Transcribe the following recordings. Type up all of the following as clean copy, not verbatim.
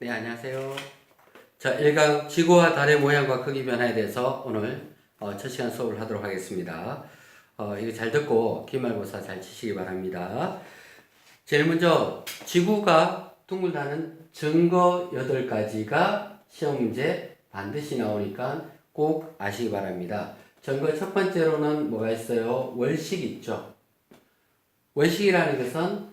네, 안녕하세요. 자, 1강 지구와 달의 모양과 크기 변화에 대해서 오늘 첫 시간 수업을 하도록 하겠습니다. 이거 잘 듣고 기말고사 잘 치시기 바랍니다. 제일 먼저 지구가 둥글다는 증거 8가지가 시험 문제 반드시 나오니까 꼭 아시기 바랍니다. 증거 첫 번째로는 뭐가 있어요? 월식 있죠. 월식이라는 것은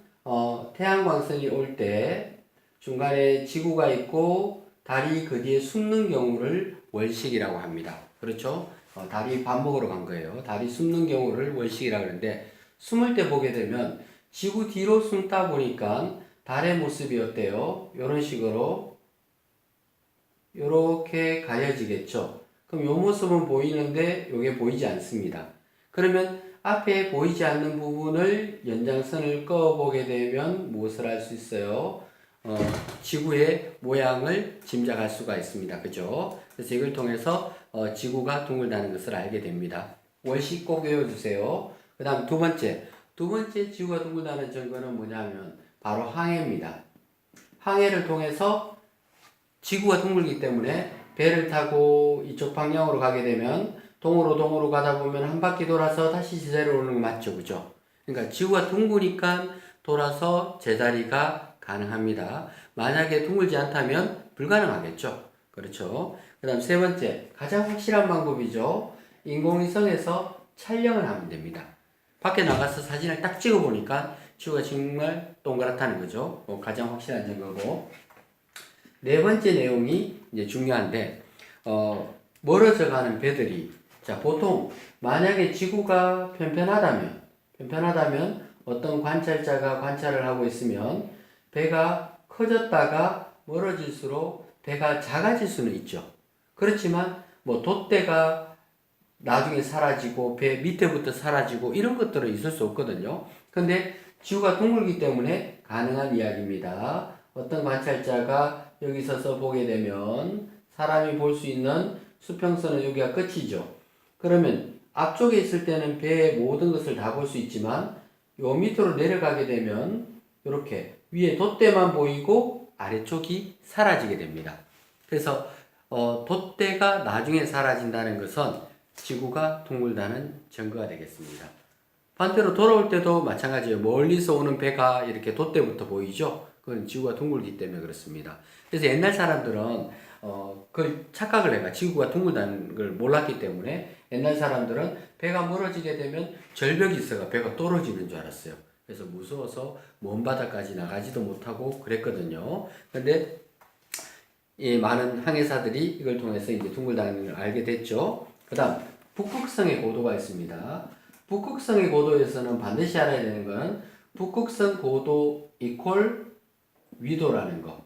태양광선이 올 때 중간에 지구가 있고 달이 그 뒤에 숨는 경우를 월식이라고 합니다. 그렇죠? 달이 반목으로 간 거예요. 달이 숨는 경우를 월식이라고 하는데 숨을 때 보게 되면 지구 뒤로 숨다 보니까 달의 모습이 어때요? 이런 식으로 이렇게 가려지겠죠. 그럼 이 모습은 보이는데 이게 보이지 않습니다. 그러면 앞에 보이지 않는 부분을 연장선을 그어보게 되면 무엇을 할 수 있어요? 지구의 모양을 짐작할 수가 있습니다. 그죠? 그래서 이걸 통해서 지구가 둥글다는 것을 알게 됩니다. 월식 꼭 외워주세요. 그 다음 두 번째 지구가 둥글다는 증거는 뭐냐면 바로 항해입니다. 항해를 통해서 지구가 둥글기 때문에 배를 타고 이쪽 방향으로 가게 되면 동으로 가다 보면 한 바퀴 돌아서 다시 제자리로 오는 거 맞죠? 그죠? 그러니까 지구가 둥그니까 돌아서 제자리가 가능합니다. 만약에 둥글지 않다면 불가능하겠죠. 그렇죠. 그 다음 세 번째, 가장 확실한 방법이죠. 인공위성에서 촬영을 하면 됩니다. 밖에 나가서 사진을 딱 찍어 보니까 지구가 정말 동그랗다는 거죠. 가장 확실한 증거고. 네 번째 내용이 이제 중요한데, 멀어져 가는 배들이, 자, 보통 만약에 지구가 편편하다면 어떤 관찰자가 관찰을 하고 있으면 배가 커졌다가 멀어질수록 배가 작아질 수는 있죠. 그렇지만 뭐 돛대가 나중에 사라지고 배 밑에부터 사라지고 이런 것들은 있을 수 없거든요. 근데 지구가 둥글기 때문에 가능한 이야기입니다. 어떤 관찰자가 여기 서서 보게 되면 사람이 볼 수 있는 수평선은 여기가 끝이죠. 그러면 앞쪽에 있을 때는 배의 모든 것을 다 볼 수 있지만 요 밑으로 내려가게 되면 이렇게 위에 돛대만 보이고 아래쪽이 사라지게 됩니다. 그래서 돛대가 나중에 사라진다는 것은 지구가 둥글다는 증거가 되겠습니다. 반대로 돌아올 때도 마찬가지예요. 멀리서 오는 배가 이렇게 돛대부터 보이죠? 그건 지구가 둥글기 때문에 그렇습니다. 그래서 옛날 사람들은 그걸 착각을 해가 지구가 둥글다는 걸 몰랐기 때문에 옛날 사람들은 배가 멀어지게 되면 절벽이 있어가 배가 떨어지는 줄 알았어요. 그래서 무서워서 먼 바다까지 나가지도 못하고 그랬거든요. 근데 이 많은 항해사들이 이걸 통해서 이제 둥글다는 걸 알게 됐죠. 그 다음 북극성의 고도가 있습니다. 북극성의 고도에서는 반드시 알아야 되는 건 북극성 고도 이퀄 위도라는 거.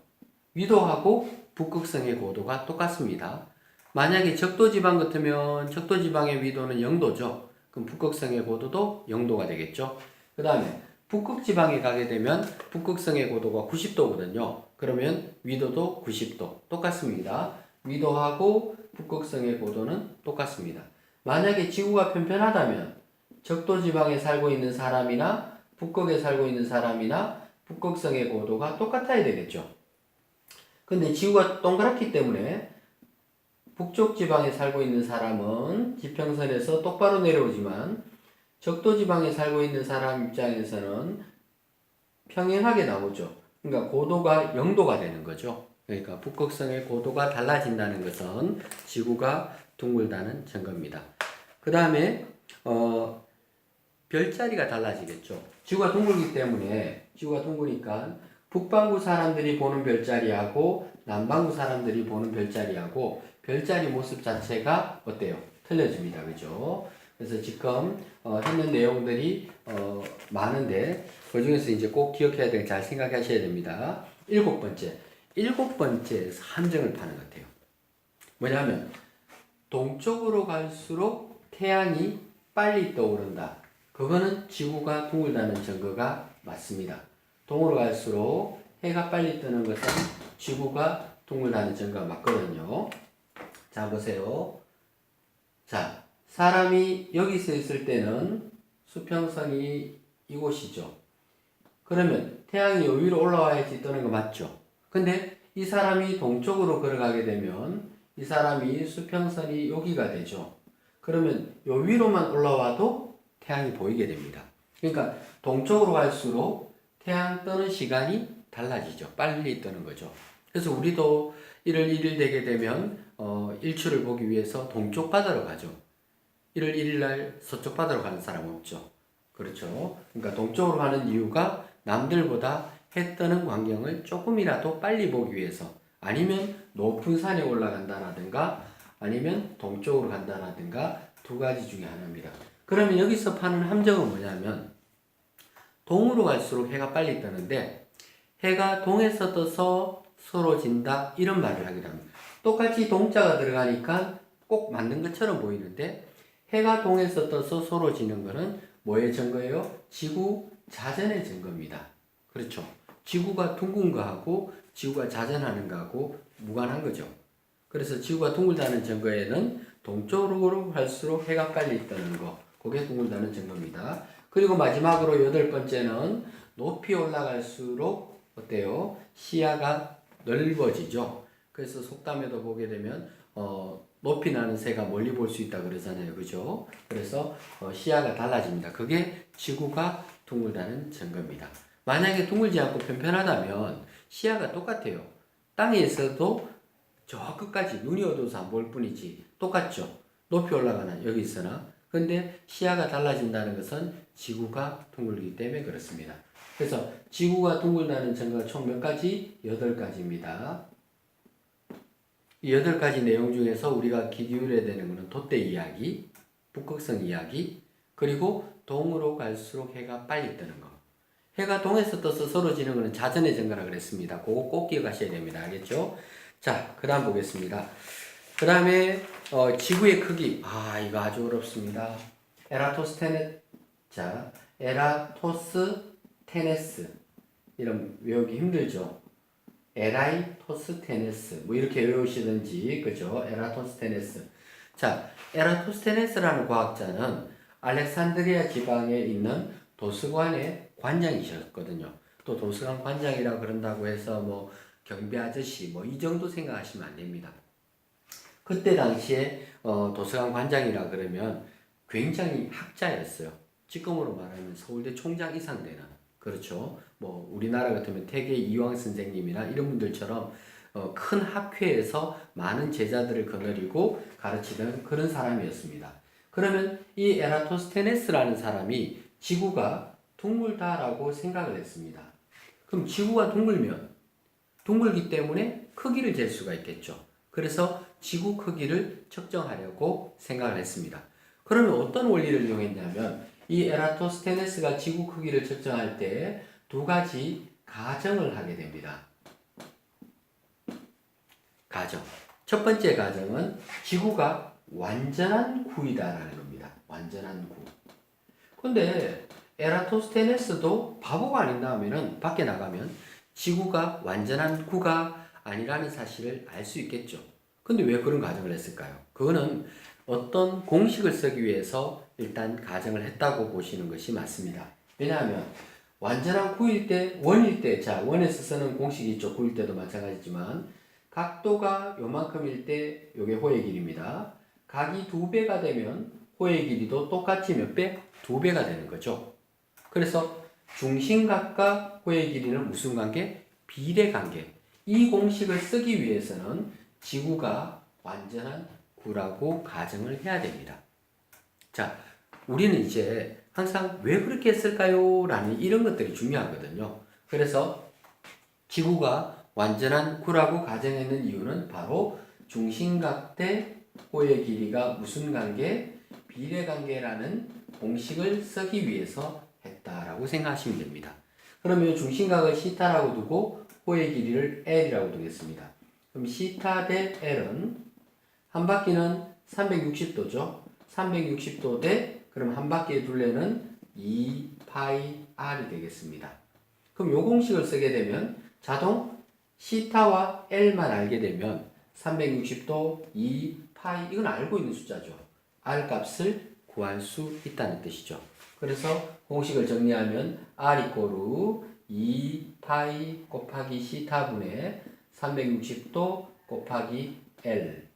위도하고 북극성의 고도가 똑같습니다. 만약에 적도지방 같으면 적도지방의 위도는 0도죠. 그럼 북극성의 고도도 0도가 되겠죠. 그 다음에 북극지방에 가게 되면 북극성의 고도가 90도거든요. 그러면 위도도 90도 똑같습니다. 위도하고 북극성의 고도는 똑같습니다. 만약에 지구가 편편하다면 적도지방에 살고 있는 사람이나 북극에 살고 있는 사람이나 북극성의 고도가 똑같아야 되겠죠. 근데 지구가 동그랗기 때문에 북쪽 지방에 살고 있는 사람은 지평선에서 똑바로 내려오지만 적도 지방에 살고 있는 사람 입장에서는 평행하게 나오죠. 그러니까 고도가 0도가 되는 거죠. 그러니까 북극성의 고도가 달라진다는 것은 지구가 둥글다는 증거입니다. 그 다음에 별자리가 달라지겠죠. 지구가 둥그니까 북반구 사람들이 보는 별자리하고 남반구 사람들이 보는 별자리하고 별자리 모습 자체가 어때요? 틀려집니다. 그죠? 그래서 지금 했는 내용들이 많은데 그 중에서 이제 꼭 기억해야 되는 잘 생각하셔야 됩니다. 일곱 번째에서 함정을 파는 것 같아요. 뭐냐면 동쪽으로 갈수록 태양이 빨리 떠오른다. 그거는 지구가 둥글다는 증거가 맞습니다. 동으로 갈수록 해가 빨리 뜨는 것은 지구가 둥글다는 증거가 맞거든요. 자, 보세요. 자, 사람이 여기서 있을 때는 수평선이 이곳이죠. 그러면 태양이 여기로 올라와야지 뜨는 거 맞죠? 근데 이 사람이 동쪽으로 걸어가게 되면 이 사람이 수평선이 여기가 되죠. 그러면 요 위로만 올라와도 태양이 보이게 됩니다. 그러니까 동쪽으로 갈수록 태양 뜨는 시간이 달라지죠. 빨리 뜨는 거죠. 그래서 우리도 1월 1일 되게 되면 일출을 보기 위해서 동쪽 바다로 가죠. 1월 1일 날 서쪽 바다로 가는 사람 없죠. 그렇죠. 그러니까 동쪽으로 가는 이유가 남들보다 해 뜨는 광경을 조금이라도 빨리 보기 위해서, 아니면 높은 산에 올라간다라든가 아니면 동쪽으로 간다라든가 두 가지 중에 하나입니다. 그러면 여기서 파는 함정은 뭐냐면 동으로 갈수록 해가 빨리 뜨는데 해가 동에서 떠서 서로 진다 이런 말을 하기도 합니다. 똑같이 동자가 들어가니까 꼭 맞는 것처럼 보이는데 해가 동에서 떠서 서로 지는 거는 뭐의 증거예요? 지구 자전의 증거입니다. 그렇죠. 지구가 둥근 거하고 지구가 자전하는 거하고 무관한 거죠. 그래서 지구가 둥글다는 증거에는 동쪽으로 갈수록 해가 빨리 뜨는 거, 그게 둥글다는 증거입니다. 그리고 마지막으로 여덟 번째는 높이 올라갈수록 어때요? 시야가 넓어지죠. 그래서 속담에도 보게 되면 높이 나는 새가 멀리 볼 수 있다 그러잖아요. 그죠? 그래서 시야가 달라집니다. 그게 지구가 둥글다는 증거입니다. 만약에 둥글지 않고 편편하다면 시야가 똑같아요. 땅에 있어도 저 끝까지 눈이 어두워서 안 보일 뿐이지 똑같죠. 높이 올라가나 여기 있으나. 근데 시야가 달라진다는 것은 지구가 둥글기 때문에 그렇습니다. 그래서 지구가 둥글다는 증거가 총 몇 가지? 8가지입니다. 이 8가지 내용 중에서 우리가 귀 기울여야 되는 것은 돛대 이야기, 북극성 이야기, 그리고 동으로 갈수록 해가 빨리 뜨는 거. 해가 동에서 떠서 서로 지는 것은 자전의 증거라 그랬습니다. 그거 꼭 기억하셔야 됩니다. 알겠죠? 자, 그 다음 보겠습니다. 그 다음에 지구의 크기. 이거 아주 어렵습니다. 에라토스테네스. 이름 외우기 힘들죠? 에라이토스테네스. 뭐 이렇게 외우시든지, 그죠? 에라토스테네스. 자, 에라토스테네스라는 과학자는 알렉산드리아 지방에 있는 도서관의 관장이셨거든요. 또 도서관 관장이라 그런다고 해서 뭐 경비 아저씨 뭐 이 정도 생각하시면 안 됩니다. 그때 당시에 도서관 관장이라 그러면 굉장히 학자였어요. 지금으로 말하면 서울대 총장 이상 되는. 그렇죠. 뭐 우리나라 같으면 태계 이황 선생님이나 이런 분들처럼 큰 학회에서 많은 제자들을 거느리고 가르치던 그런 사람이었습니다. 그러면 이 에라토스테네스라는 사람이 지구가 둥글다라고 생각을 했습니다. 그럼 지구가 둥글기 때문에 크기를 잴 수가 있겠죠. 그래서 지구 크기를 측정하려고 생각을 했습니다. 그러면 어떤 원리를 이용했냐면 이 에라토스테네스가 지구 크기를 측정할 때 두 가지 가정을 하게 됩니다. 가정. 첫 번째 가정은 지구가 완전한 구이다라는 겁니다. 완전한 구. 근데 에라토스테네스도 바보가 아닌가 하면은 밖에 나가면 지구가 완전한 구가 아니라는 사실을 알 수 있겠죠. 근데 왜 그런 가정을 했을까요? 그거는 어떤 공식을 쓰기 위해서 일단 가정을 했다고 보시는 것이 맞습니다. 왜냐하면 완전한 구일 때, 원일 때, 자, 원에서 쓰는 공식이 있죠. 구일 때도 마찬가지지만 각도가 요만큼일 때 요게 호의 길이입니다. 각이 2배가 되면 호의 길이도 똑같이 몇 배? 2배가 되는 거죠. 그래서 중심각과 호의 길이는 무슨 관계? 비례 관계. 이 공식을 쓰기 위해서는 지구가 완전한 구라고 가정을 해야 됩니다. 자, 우리는 이제 항상 왜 그렇게 했을까요? 라는 이런 것들이 중요하거든요. 그래서 지구가 완전한 구라고 가정했는 이유는 바로 중심각 대 호의 길이가 무슨 관계? 비례 관계라는 공식을 쓰기 위해서 했다라고 생각하시면 됩니다. 그러면 중심각을 시타라고 두고 호의 길이를 L이라고 두겠습니다. 그럼 시타 대 L은 한 바퀴는 360도죠. 360도 대 그럼 한 바퀴의 둘레는 2파이 R이 되겠습니다. 그럼 요 공식을 쓰게 되면 자동 시타와 L만 알게 되면 360도 2파이 이건 알고 있는 숫자죠. R 값을 구할 수 있다는 뜻이죠. 그래서 공식을 정리하면 R 이꼬르 2파이 곱하기 시타분의 360도 곱하기 L.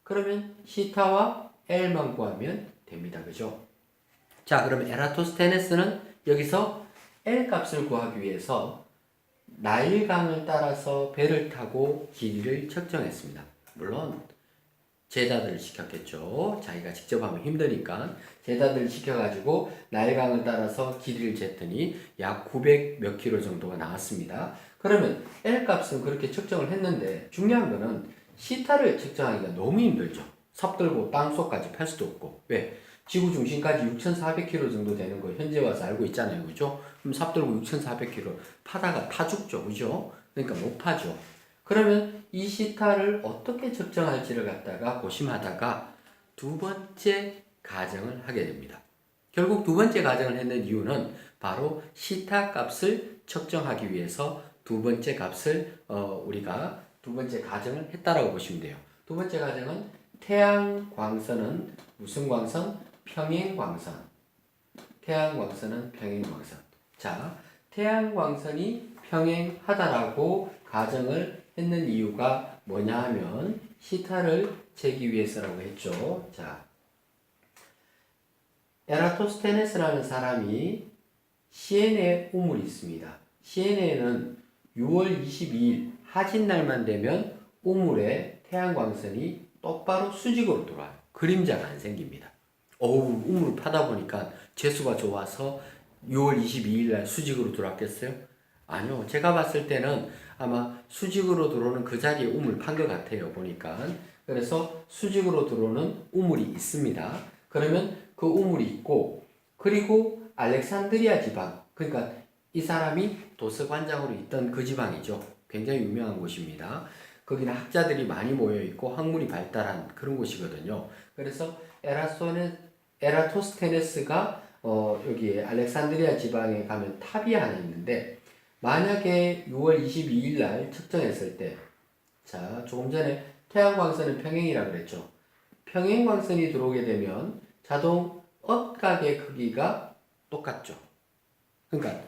그러면 시타와 L만 구하면 됩니다. 그죠? 자, 그럼 에라토스테네스는 여기서 L 값을 구하기 위해서 나일강을 따라서 배를 타고 길이를 측정했습니다. 물론 제자들을 시켰겠죠. 자기가 직접 하면 힘드니까 제자들을 시켜가지고 나일강을 따라서 길이를 쟀더니 약 900 몇 킬로 정도가 나왔습니다. 그러면 L 값은 그렇게 측정을 했는데 중요한 거는 시타를 측정하기가 너무 힘들죠. 삽 들고 땅속까지 팔 수도 없고. 왜? 지구 중심까지 6,400km 정도 되는 거 현재 와서 알고 있잖아요. 그죠? 그럼 삽 들고 6,400km 파다가 타 죽죠. 그죠? 그러니까 못 파죠. 그러면 이 시타를 어떻게 측정할지를 갖다가 고심하다가 두 번째 가정을 하게 됩니다. 결국 두 번째 가정을 했는 이유는 바로 시타 값을 측정하기 위해서 두 번째 값을 우리가 두 번째 가정을 했다라고 보시면 돼요. 두 번째 가정은 태양 광선은 무슨 광선? 평행 광선. 태양 광선은 평행 광선. 자, 태양 광선이 평행하다라고 가정을 했는 이유가 뭐냐 하면 시타를 재기 위해서라고 했죠. 자, 에라토스테네스라는 사람이 시에네 우물이 있습니다. 시에네는 6월 22일 하진날만 되면 우물에 태양광선이 똑바로 수직으로 돌아요. 그림자가 안 생깁니다. 우물을 파다 보니까 재수가 좋아서 6월 22일 날 수직으로 돌았겠어요? 아니요. 제가 봤을 때는 아마 수직으로 들어오는 그 자리에 우물 판 것 같아요. 보니까. 그래서 수직으로 들어오는 우물이 있습니다. 그러면 그 우물이 있고, 그리고 알렉산드리아 지방, 그러니까 이 사람이 도서관장으로 있던 그 지방이죠. 굉장히 유명한 곳입니다. 거기는 학자들이 많이 모여 있고 학문이 발달한 그런 곳이거든요. 그래서 에라토스테네스가 여기에 알렉산드리아 지방에 가면 탑이 하나 있는데, 만약에 6월 22일 날 측정했을 때, 자, 조금 전에 태양광선은 평행이라고 그랬죠. 평행광선이 들어오게 되면 자동 억각의 크기가 똑같죠. 그러니까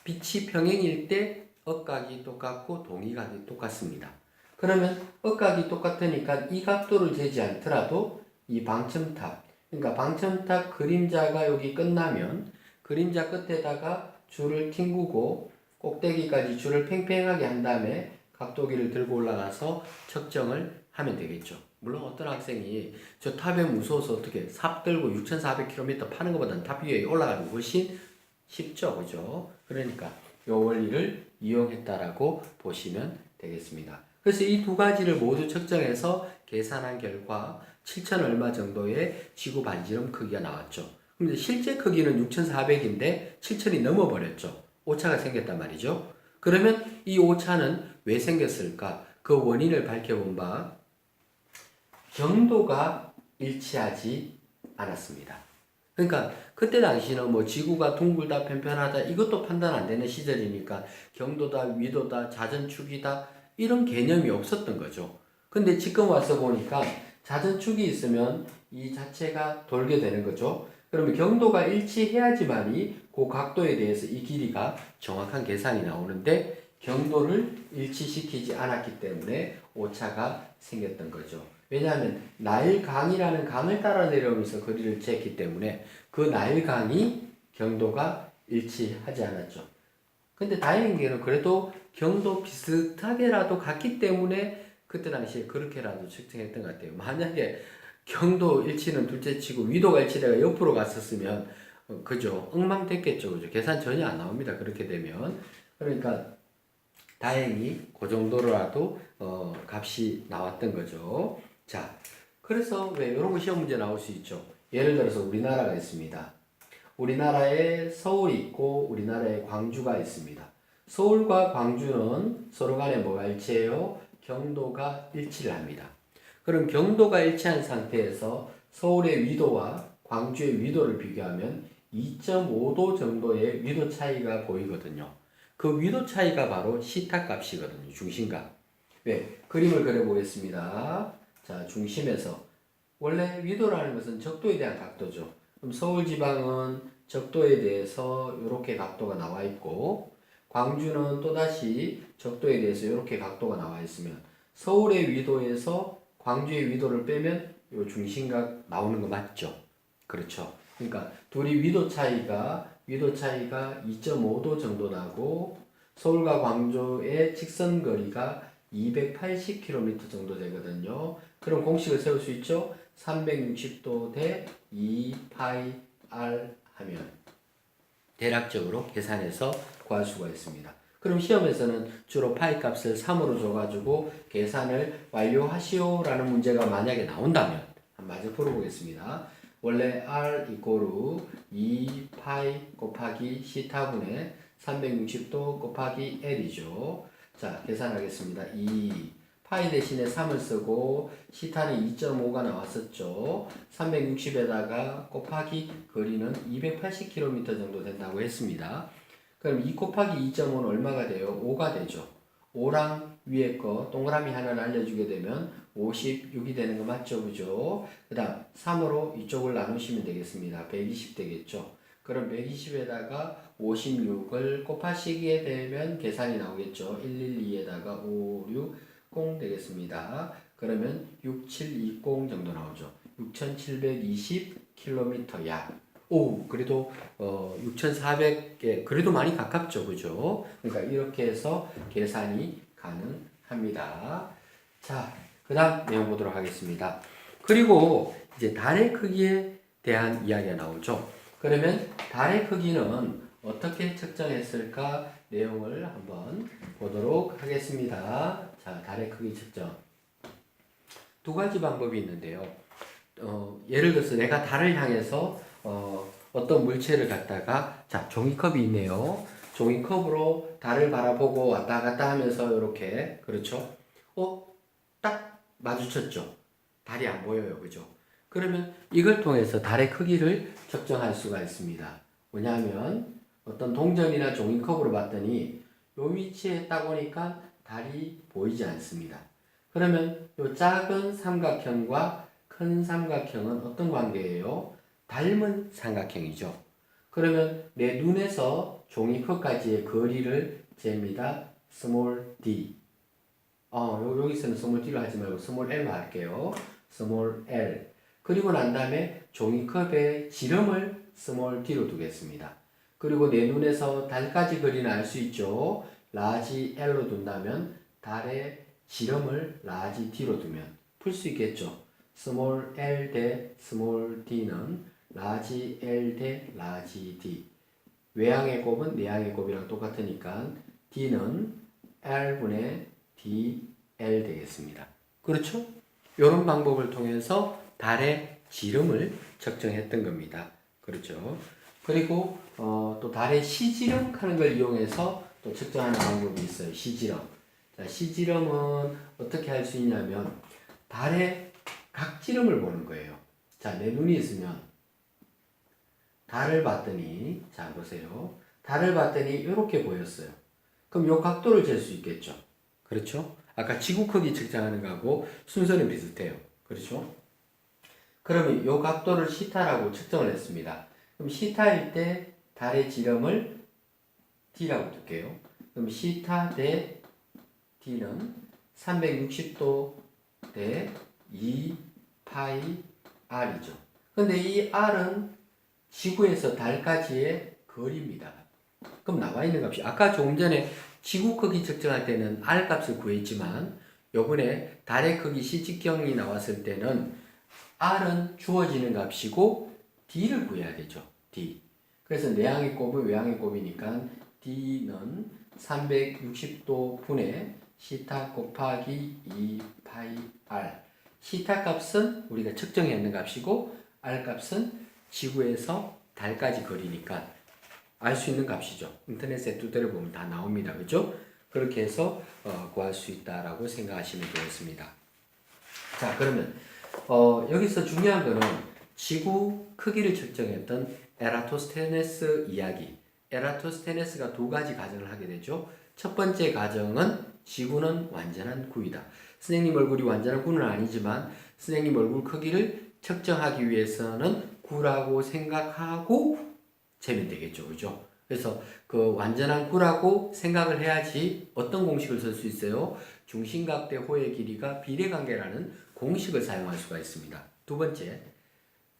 빛이 평행일 때 억각이 똑같고 동의각이 똑같습니다. 그러면 억각이 똑같으니까 이 각도를 재지 않더라도 이 방첨탑, 그러니까 방첨탑 그림자가 여기 끝나면 그림자 끝에다가 줄을 튕구고 꼭대기까지 줄을 팽팽하게 한 다음에 각도기를 들고 올라가서 측정을 하면 되겠죠. 물론 어떤 학생이 저 탑에 무서워서 어떻게 삽 들고 6,400km 파는 것보다는 탑 위에 올라가는 게 훨씬 쉽죠. 그죠? 그러니까 이 원리를 이용했다라고 보시면 되겠습니다. 그래서 이 두 가지를 모두 측정해서 계산한 결과 7,000 얼마 정도의 지구 반지름 크기가 나왔죠. 근데 실제 크기는 6,400인데 7,000이 넘어버렸죠. 오차가 생겼단 말이죠. 그러면 이 오차는 왜 생겼을까? 그 원인을 밝혀본 바 경도가 일치하지 않았습니다. 그러니까 그때 당시는 뭐 지구가 둥글다 편편하다 이것도 판단 안 되는 시절이니까 경도다 위도다 자전축이다 이런 개념이 없었던 거죠. 근데 지금 와서 보니까 자전축이 있으면 이 자체가 돌게 되는 거죠. 그러면 경도가 일치해야지만이 그 각도에 대해서 이 길이가 정확한 계산이 나오는데 경도를 일치시키지 않았기 때문에 오차가 생겼던 거죠. 왜냐하면 나일강이라는 강을 따라 내려오면서 거리를 쟀기 때문에 그 나일강이 경도가 일치하지 않았죠. 근데 다행인 게는 그래도 경도 비슷하게라도 갔기 때문에 그때 당시에 그렇게라도 측정했던 것 같아요. 만약에 경도 일치는 둘째 치고 위도가 일치되가 옆으로 갔었으면 그죠? 엉망됐겠죠. 그죠? 계산 전혀 안 나옵니다. 그렇게 되면. 그러니까 다행히 그 정도로라도 값이 나왔던 거죠. 자, 그래서 왜 이런 거 시험 문제 나올 수 있죠. 예를 들어서 우리나라가 있습니다. 우리나라에 서울이 있고 우리나라에 광주가 있습니다. 서울과 광주는 서로 간에 뭐가 일치해요? 경도가 일치를 합니다. 그럼 경도가 일치한 상태에서 서울의 위도와 광주의 위도를 비교하면 2.5도 정도의 위도 차이가 보이거든요. 그 위도 차이가 바로 시타 값이거든요. 중심값. 네, 그림을 그려보겠습니다. 자, 중심에서 원래 위도라는 것은 적도에 대한 각도죠. 그럼 서울 지방은 적도에 대해서 이렇게 각도가 나와 있고 광주는 또다시 적도에 대해서 이렇게 각도가 나와 있으면 서울의 위도에서 광주의 위도를 빼면 요 중심각 나오는 거 맞죠? 그렇죠. 그러니까 둘이 위도 차이가 2.5도 정도 나고 서울과 광주의 직선 거리가 280km 정도 되거든요. 그럼 공식을 세울 수 있죠? 360도 대 2파이 r 하면 대략적으로 계산해서 구할 수가 있습니다. 그럼 시험에서는 주로 파이 값을 3으로 줘가지고 계산을 완료하시오라는 문제가 만약에 나온다면 한번 마저 풀어보겠습니다. 원래 r 이꼬르 2파이 곱하기 시타분의 360도 곱하기 l이죠. 자, 계산하겠습니다. 2 파이 대신에 3을 쓰고 시타는 2.5가 나왔었죠. 360에다가 곱하기 거리는 280km 정도 된다고 했습니다. 그럼 2 곱하기 2.5는 얼마가 돼요? 5가 되죠. 5랑 위에 거 동그라미 하나 날려주게 되면 56이 되는 거 맞죠? 그죠? 그 다음 3으로 이쪽을 나누시면 되겠습니다. 120 되겠죠. 그럼 120에다가 56을 곱하시게 되면 계산이 나오겠죠. 112에다가 560 되겠습니다. 그러면 6720 정도 나오죠. 6720km 약. 오, 그래도 6400개 그래도 많이 가깝죠. 그죠? 그러니까 이렇게 해서 계산이 가능합니다. 자, 그다음 내용 보도록 하겠습니다. 그리고 이제 달의 크기에 대한 이야기가 나오죠. 그러면 달의 크기는 어떻게 측정했을까 내용을 한번 보도록 하겠습니다. 자, 달의 크기 측정. 두 가지 방법이 있는데요. 예를 들어서 내가 달을 향해서 어떤 물체를 갖다가 자, 종이컵이 있네요. 종이컵으로 달을 바라보고 왔다 갔다 하면서 이렇게 그렇죠? 딱 마주쳤죠. 달이 안 보여요. 그죠? 그러면 이걸 통해서 달의 크기를 측정할 수가 있습니다. 뭐냐면 어떤 동전이나 종이컵으로 봤더니 요 위치에 딱 오니까 달이 보이지 않습니다. 그러면 요 작은 삼각형과 큰 삼각형은 어떤 관계예요? 닮은 삼각형이죠. 그러면 내 눈에서 종이컵까지의 거리를 잽니다. small d. 여기서는 small d로 하지 말고 small l로 할게요. small l. 그리고 난 다음에 종이컵의 지름을 small d로 두겠습니다. 그리고 내 눈에서 달까지 거리는 알 수 있죠. large l로 둔다면 달의 지름을 large d로 두면 풀 수 있겠죠. small l 대 small d는 large l 대 large d. 외항의 곱은 내항의 곱이랑 똑같으니까 d는 l분의 dl 되겠습니다. 그렇죠? 이런 방법을 통해서 달의 지름을 측정했던 겁니다. 그렇죠? 그리고 또 달의 시지름 하는 걸 이용해서 또 측정하는 방법이 있어요. 시지름. 자, 시지름은 어떻게 할 수 있냐면 달의 각지름을 보는 거예요. 자, 내 눈이 있으면 달을 봤더니 자, 보세요. 달을 봤더니 이렇게 보였어요. 그럼 요 각도를 잴 수 있겠죠. 그렇죠? 아까 지구 크기 측정하는 거하고 순서는 비슷해요. 그렇죠? 그러면 요 각도를 시타라고 측정을 했습니다. 그럼 시타일 때 달의 지름을 d라고 둘게요. 그럼 시타 대 d는 360도 대 2파이 r이죠. 근데 이 r은 지구에서 달까지의 거리입니다. 그럼 나와 있는 값이 아까 조금 전에 지구 크기 측정할 때는 r 값을 구했지만 요번에 달의 크기 시직경이 나왔을 때는 r은 주어지는 값이고 d를 구해야 되죠. d. 그래서 내항의 곱은 외항의 곱이니까 d는 360도 분의 시타 곱하기 2파이 r. 시타 값은 우리가 측정했는 값이고 r 값은 지구에서 달까지 거리니까 알 수 있는 값이죠. 인터넷에 두드려 보면 다 나옵니다. 그죠? 그렇게 해서 구할 수 있다라고 생각하시면 되겠습니다. 자, 그러면 여기서 중요한 거는 지구 크기를 측정했던 에라토스테네스 이야기. 에라토스테네스가 두 가지 가정을 하게 되죠. 첫 번째 가정은 지구는 완전한 구이다. 선생님 얼굴이 완전한 구는 아니지만 선생님 얼굴 크기를 측정하기 위해서는 구라고 생각하고 재면 되겠죠. 그죠? 그래서 그 완전한 구라고 생각을 해야지 어떤 공식을 쓸 수 있어요? 중심각 대 호의 길이가 비례관계라는 공식을 사용할 수가 있습니다. 두 번째,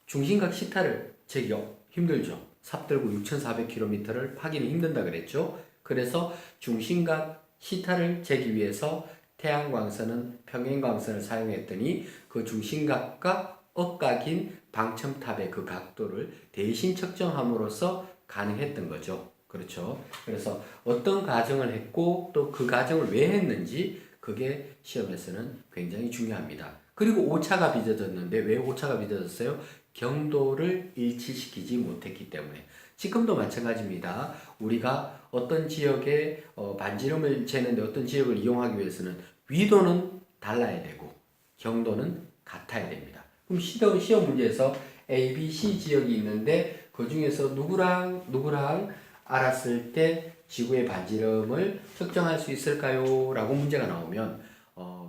중심각 시타를 재기 힘들죠. 삽들고 6,400km를 파기는 힘든다 그랬죠. 그래서 중심각 시타를 재기 위해서 태양광선은 평행광선을 사용했더니 그 중심각과 억각인 방첨탑의 그 각도를 대신 측정함으로써 가능했던 거죠. 그렇죠. 그래서 어떤 가정을 했고 또 그 가정을 왜 했는지 그게 시험에서는 굉장히 중요합니다. 그리고 오차가 빚어졌는데 왜 오차가 빚어졌어요? 경도를 일치시키지 못했기 때문에. 지금도 마찬가지입니다. 우리가 어떤 지역에 반지름을 재는데 어떤 지역을 이용하기 위해서는 위도는 달라야 되고 경도는 같아야 됩니다. 그럼 시험 문제에서 A, B, C 지역이 있는데 그 중에서 누구랑 알았을 때 지구의 반지름을 측정할 수 있을까요? 라고 문제가 나오면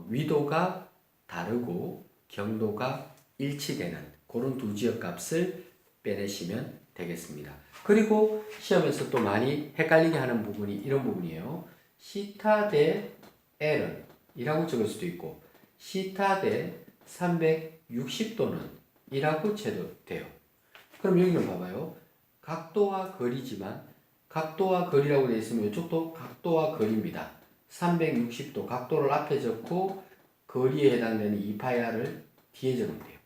위도가 다르고 경도가 일치되는 그런 두 지역 값을 빼내시면 되겠습니다. 그리고 시험에서 또 많이 헷갈리게 하는 부분이 이런 부분이에요. 시타 대 L은 이라고 적을 수도 있고 시타 대 360도는 이라고 쳐도 돼요. 그럼 여기는 봐봐요. 각도와 거리지만 각도와 거리라고 되어 있으면 이쪽도 각도와 거리입니다. 360도 각도를 앞에 적고 거리에 해당되는 2파이를 뒤에 적으면 돼요.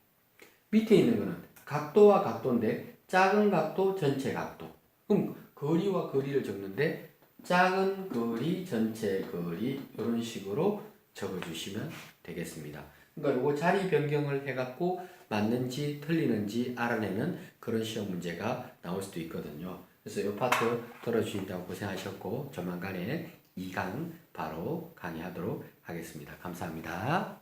밑에 있는 거는 각도와 각도인데 작은 각도, 전체 각도. 그럼 거리와 거리를 적는데 작은 거리, 전체 거리 이런 식으로 적어주시면 되겠습니다. 그러니까 이거 자리 변경을 해갖고 맞는지 틀리는지 알아내는 그런 시험 문제가 나올 수도 있거든요. 그래서 이 파트 들어주신다고 고생하셨고 조만간에 2강 바로 강의하도록 하겠습니다. 감사합니다.